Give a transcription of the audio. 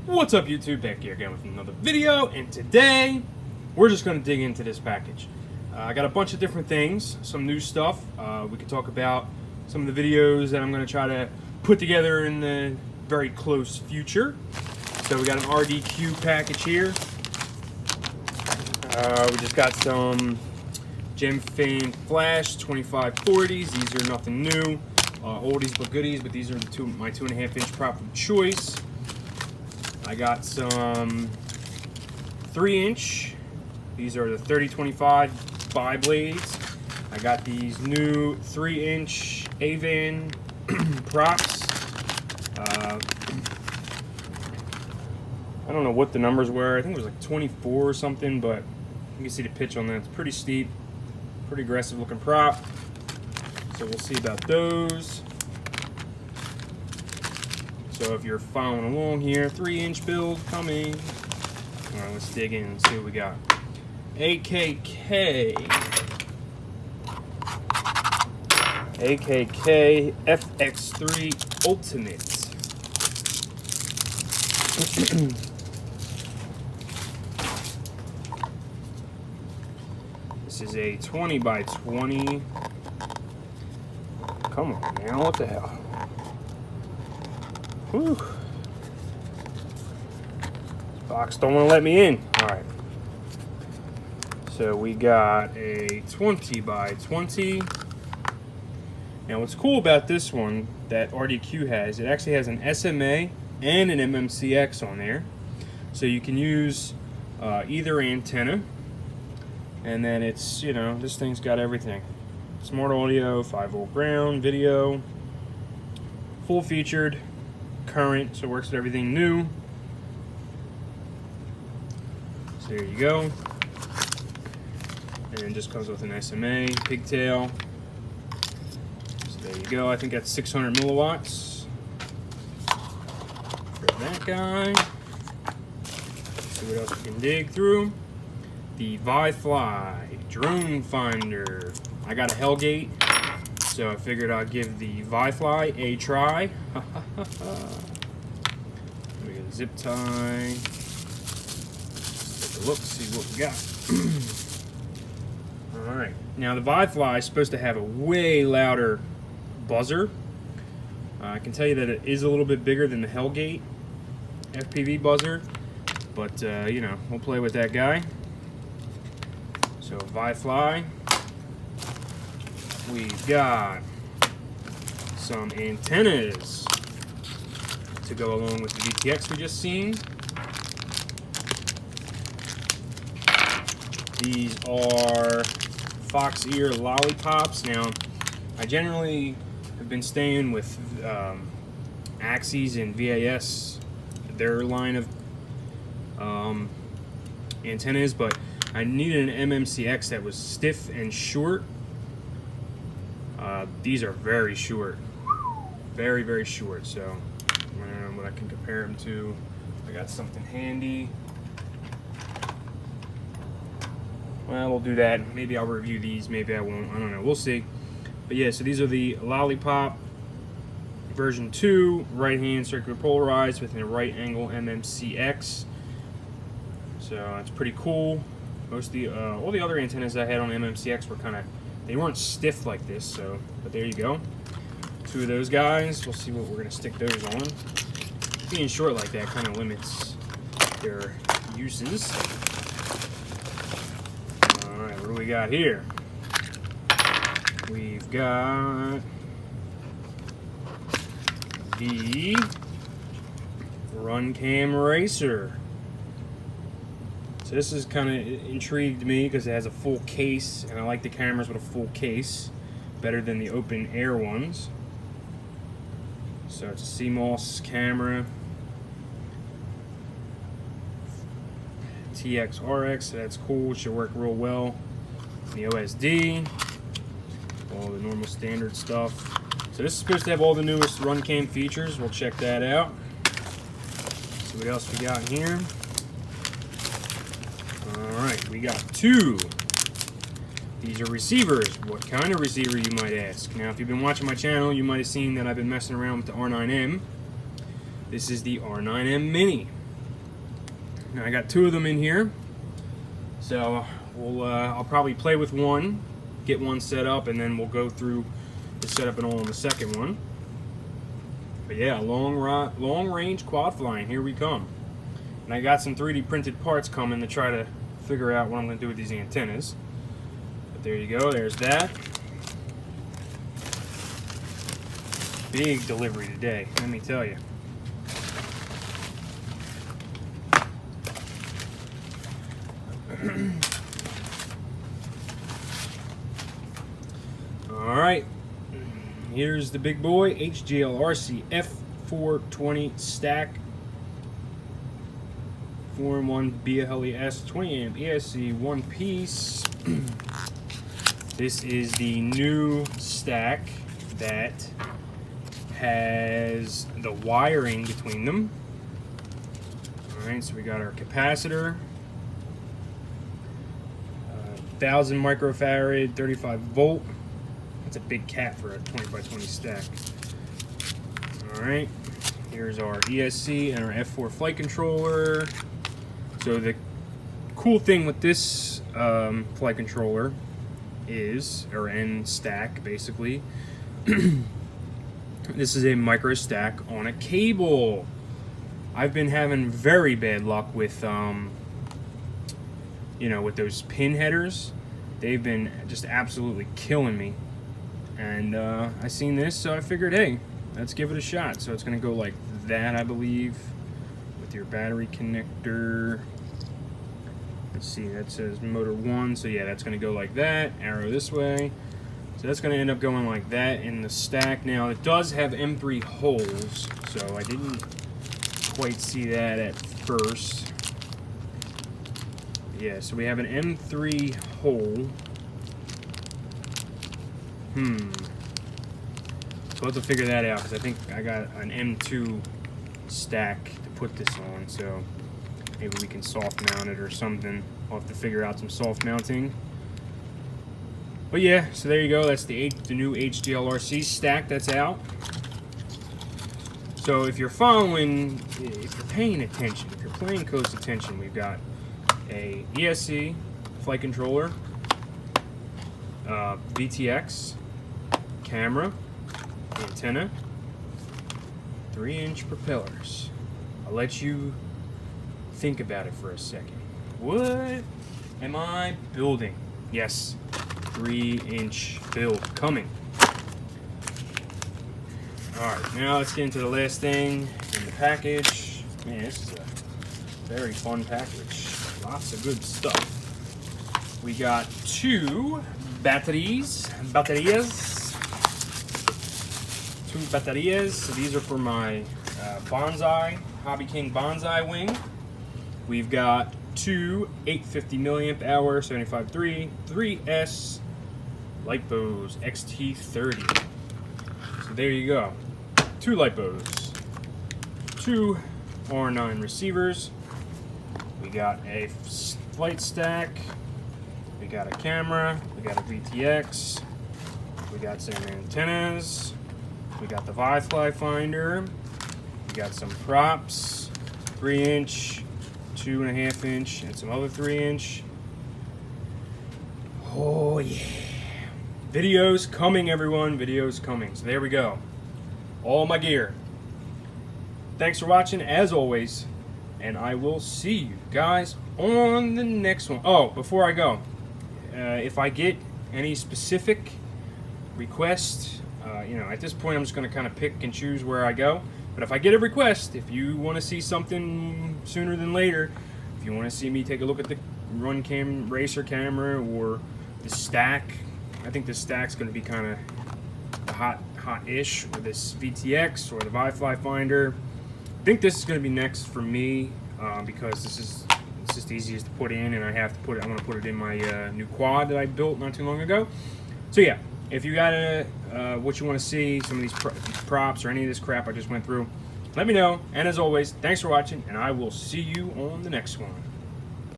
What's up YouTube, back here again with another video, and today we're just going to dig into this package. I got a bunch of different things, some new stuff. We could talk about some of the videos that I'm going to try to put together in the very close future. So we got an RDQ package here. We just got some Gemfan Flash 2540s. These are nothing new, oldies but goodies, but these are my 2.5 inch prop of choice. I got some 3-inch. These are the 3025 bi-blades. I got these new 3-inch Avan props. I don't know what the numbers were. I think it was like 24 or something, but you can see the pitch on that. It's pretty steep, pretty aggressive looking prop. So we'll see about those. So if you're following along here, 3-inch build coming. All right, let's dig in and see what we got. AKK FX3 Ultimate. This is a 20 by 20. Come on, man, what the hell? Whew. This box don't want to let me in. Alright. So we got a 20 by 20. Now what's cool about this one that RDQ has, it actually has an SMA and an MMCX on there. So you can use either antenna. And then it's, you know, this thing's got everything. Smart audio, 5-volt ground, video, full featured, current, so it works with everything new. So there you go. And it just comes with an SMA, pigtail. So there you go. I think that's 600 milliwatts for that guy. Let's see what else we can dig through. The ViFly drone finder. I got a Hellgate, so I figured I'd give the ViFly a try. We got a zip tie. Let's take a look, see what we got. Alright, now the ViFly is supposed to have a way louder buzzer. I can tell you that it is a little bit bigger than the Hellgate FPV buzzer, but you know, we'll play with that guy. So ViFly. We've got some antennas to go along with the VTX we just seen. These are Fox Ear lollipops. Now, I generally have been staying with Axis and VAS, their line of antennas, but I needed an MMCX that was stiff and short. These are very short, very, very short. So I don't know what I can compare them to. I got something handy. Well, we'll do that. Maybe I'll review these, maybe I won't. I don't know. We'll see. But yeah, so these are the Lollipop version 2, right-hand circular polarized with a right angle MMCX. So it's pretty cool. Most of the all the other antennas I had on MMCX were kind of, they weren't stiff like this, so, but there you go. 2 of those guys. We'll see what we're going to stick those on. Being short like that kind of limits their uses. Alright, what do we got here? We've got the Runcam Racer. So this has kind of intrigued me because it has a full case, and I like the cameras with a full case better than the open air ones. So it's a CMOS camera, TX-RX, so that's cool. It should work real well. The OSD, all the normal standard stuff. So this is supposed to have all the newest Runcam features. We'll check that out. See what else we got here. Alright, we got 2. These are receivers. What kind of receiver, you might ask? Now, if you've been watching my channel, you might have seen that I've been messing around with the R9M. This is the R9M Mini. Now I got 2 of them in here, so I'll probably play with one, get one set up, and then we'll go through the setup and all on the second one. But yeah, long range quad flying, here we come. And I got some 3D printed parts coming to try to figure out what I'm going to do with these antennas. But there you go, there's that. Big delivery today, let me tell you. Alright, here's the big boy, HGLRC F420 stack 4-in-1 BLES 20 amp ESC one piece. This is the new stack that has the wiring between them. Alright, so we got our capacitor, 1000 microfarad, 35 volt. That's a big cat for a 20 by 20 stack. Alright, here's our ESC and our F4 flight controller. So the cool thing with this flight controller is, or N stack basically, this is a micro stack on a cable. I've been having very bad luck with you know, with those pin headers. They've been just absolutely killing me. And I seen this, so I figured, hey, let's give it a shot. So it's gonna go like that, I believe, with your battery connector. Let's see, that says motor 1, so yeah, that's gonna go like that, arrow this way. So that's gonna end up going like that in the stack. Now it does have M3 holes, so I didn't quite see that at first. Yeah, so we have an M3 hole. So we'll have to figure that out, because I think I got an M2 stack to put this on, so maybe we can soft mount it or something. I'll have to figure out some soft mounting. But yeah, so there you go. That's the new HGLRC stack that's out. So if you're following, if you're paying attention, if you're paying close attention, we've got a ESC flight controller, VTX, camera, antenna, 3-inch propellers. I'll let you think about it for a second. What am I building? Yes, 3-inch build coming. Alright, now let's get into the last thing in the package. Man, this is a very fun package. Lots of good stuff. We got 2 batteries. 2 batteries. So these are for my Bonsai, Hobby King Bonsai wing. We've got 2 850 milliamp hour 75.3 3S LitePos XT30. So there you go. 2 LitePos, 2 R9 receivers. We got a flight stack. We got a camera. We got a VTX. We got some antennas. We got the Wi-Fi finder. We got some props, 3-inch, 2.5-inch, and some other 3-inch. Oh yeah. Videos coming, everyone. Videos coming. So there we go. All my gear. Thanks for watching, as always. And I will see you guys on the next one. Oh, before I go, if I get any specific requests, you know, at this point I'm just going to kind of pick and choose where I go. But if I get a request, if you want to see something sooner than later, if you want to see me take a look at the Runcam Racer camera or the stack, I think this stack's going to be kind of hot-ish, or this VTX or the Wi-Fi finder. I think this is going to be next for me because it's just the easiest to put in, and I want to put it in my new quad that I built not too long ago. So yeah, if you got what you want to see, some of these props or any of this crap I just went through, let me know. And as always, thanks for watching, and I will see you on the next one.